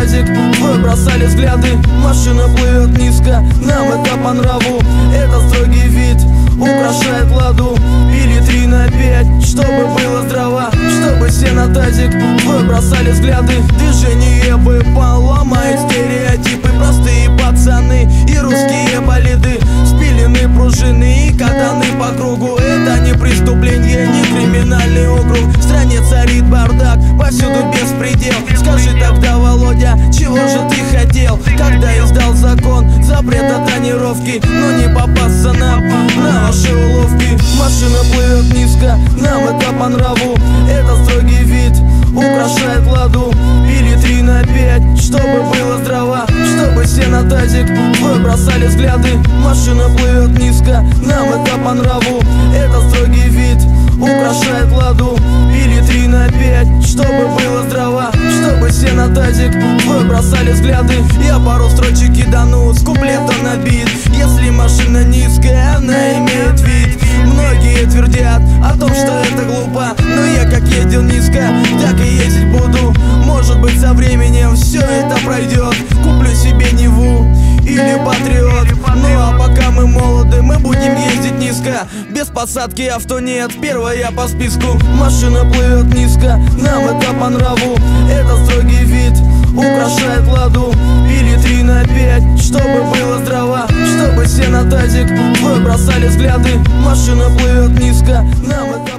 тазик, вы бросали взгляды. Машина плывет низко, нам это по нраву. Это строгий вид, украшает ладу. Пили 3 на 5, чтобы было здраво. Чтобы все на тазик, вы бросали взгляды. Движение выпал, ломает стереотипы. Простые пацаны и русские болиды. Спилены пружины и катаны по кругу. Это не преступление, не криминальный округ. В стране царит бардак, повсюду беспредел. Скажи тогда, Володя, чего же ты хотел, когда издал закон, запрет о тонировке, но не попасться нам на ваши уловки. Машина плывет низко, нам это по нраву. Это строгий вид, украшает ладу. Пили 3 на 5, чтобы было здраво. Чтобы все на тазик, вы бросали взгляды. Машина плывет низко, нам это по нраву. Это строгий вид, украшает ладу. Пили 3 на 5, чтобы было здраво. Чтобы все на тазик, вы бросали взгляды. Я пару строчек кидану, с куплета набит. Если машина низкая, она имеет вид. Многие твердят о том, что это глупо, но я как ездил низко, так и ездить буду. Может быть, со временем все это пройдет. Куплю себе Ниву или Патриот. Ну а пока мы молоды, мы будем ездить низко. Без посадки авто нет, первая по списку. Машина плывет низко, нам это по нраву. Это строгий вид, украшает ладу. Пили 3 на 5, чтобы было здраво. Чтобы все на тазик, вы бросали взгляды. Машина плывет низко, нам это